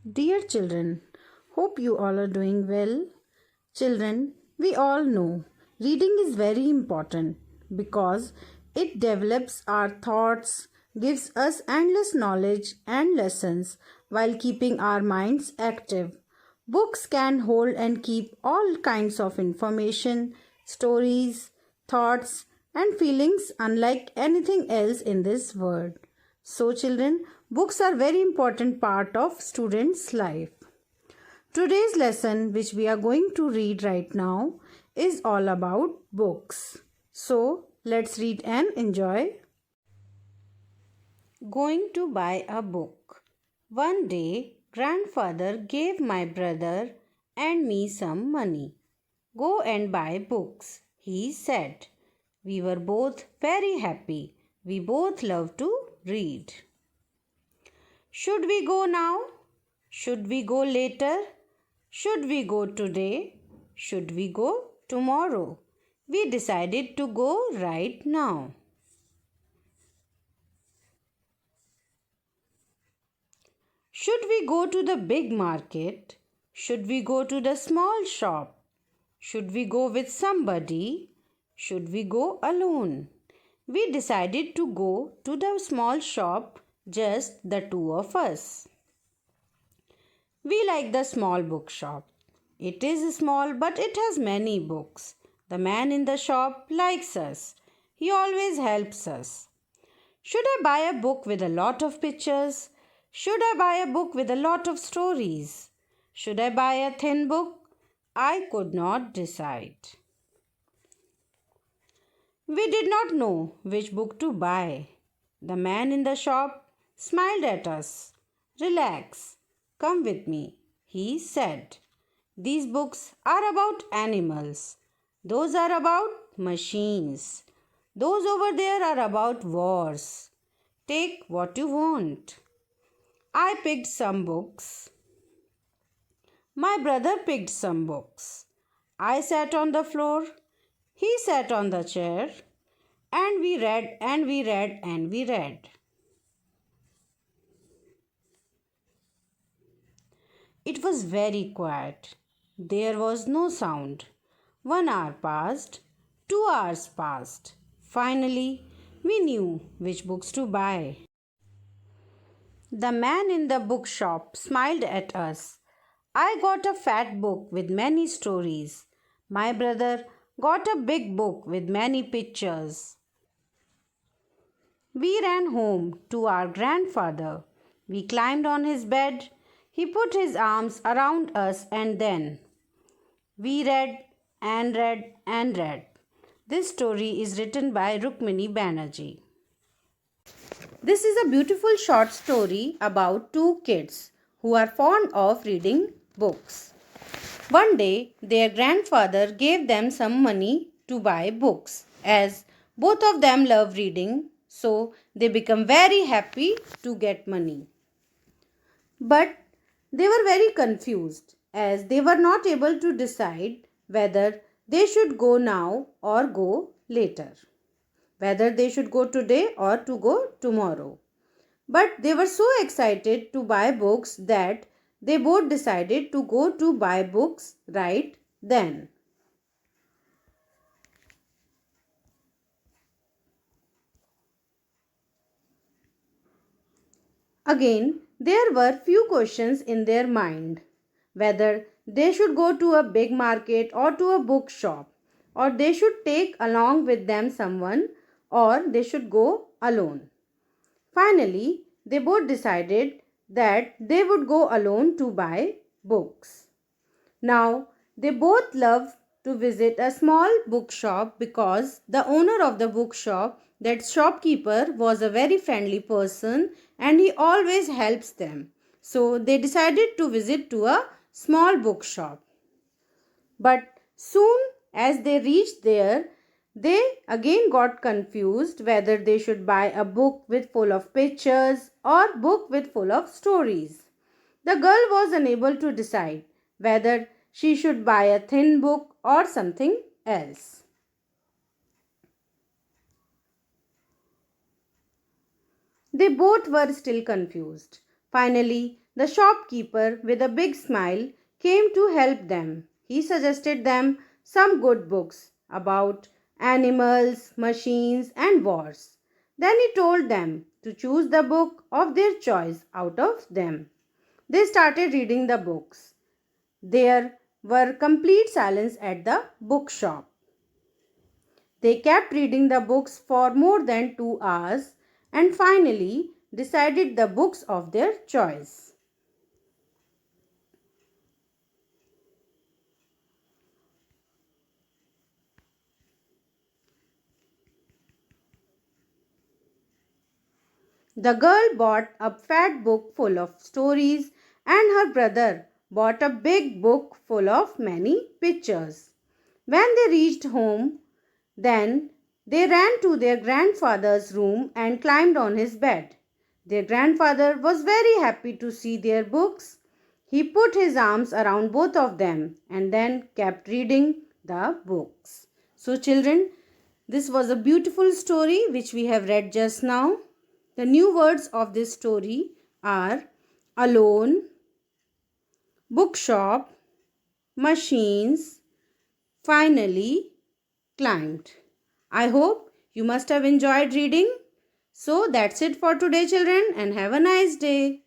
Dear children, hope you all are doing well. Children, we all know reading is very important because it develops our thoughts, gives us endless knowledge and lessons while keeping our minds active. Books can hold and keep all kinds of information, stories, thoughts, and feelings unlike anything else in this world. So, children, books are very important part of students' life. Today's lesson, which we are going to read right now, is all about books. So, let's read and enjoy. Going to buy a book. One day, grandfather gave my brother and me some money. Go and buy books, he said. We were both very happy. We both love to read. Should we go now? Should we go later? Should we go today? Should we go tomorrow? We decided to go right now. Should we go to the big market? Should we go to the small shop? Should we go with somebody? Should we go alone? We decided to go to the small shop, just the two of us. We like the small bookshop. It is small but it has many books. The man in the shop likes us. He always helps us. Should I buy a book with a lot of pictures? Should I buy a book with a lot of stories? Should I buy a thin book? I could not decide. We did not know which book to buy. The man in the shop smiled at us. Relax, come with me, he said. These books are about animals. Those are about machines. Those over there are about wars. Take what you want. I picked some books. My brother picked some books. I sat on the floor. He sat on the chair. And we read and we read and we read. It was very quiet. There was no sound. 1 hour passed. 2 hours passed. Finally, we knew which books to buy. The man in the bookshop smiled at us. I got a fat book with many stories. My brother got a big book with many pictures. We ran home to our grandfather. We climbed on his bed. He put his arms around us and then we read and read and read. This story is written by Rukmini Banerjee. This is a beautiful short story about two kids who are fond of reading books. One day, their grandfather gave them some money to buy books. As both of them love reading, so they become very happy to get money. But they were very confused as they were not able to decide whether they should go now or go later, whether they should go today or to go tomorrow. But they were so excited to buy books that they both decided to go to buy books right then. Again, there were few questions in their mind whether they should go to a big market or to a bookshop, or they should take along with them someone, or they should go alone. Finally, they both decided that they would go alone to buy books. Now, they both love to visit a small bookshop because the owner of the bookshop, that shopkeeper, was a very friendly person and he always helps them. So, they decided to visit to a small bookshop. But soon as they reached there, they again got confused whether they should buy a book with full of pictures or book with full of stories. The girl was unable to decide whether she should buy a thin book or something else. They both were still confused. Finally, The shopkeeper, with a big smile, came to help them. He suggested them some good books about animals, machines, and wars. Then he told them to choose the book of their choice out of them. They started reading the books. There were complete silence at the bookshop. They kept reading the books for more than 2 hours and finally decided the books of their choice. The girl bought a fat book full of stories, and her brother bought a big book full of many pictures. When they reached home, then they ran to their grandfather's room and climbed on his bed. Their grandfather was very happy to see their books. He put his arms around both of them and then kept reading the books. So, children, this was a beautiful story which we have read just now. The new words of this story are alone, bookshop, machines, finally, climbed. I hope you must have enjoyed reading. So that's it for today, children, and have a nice day.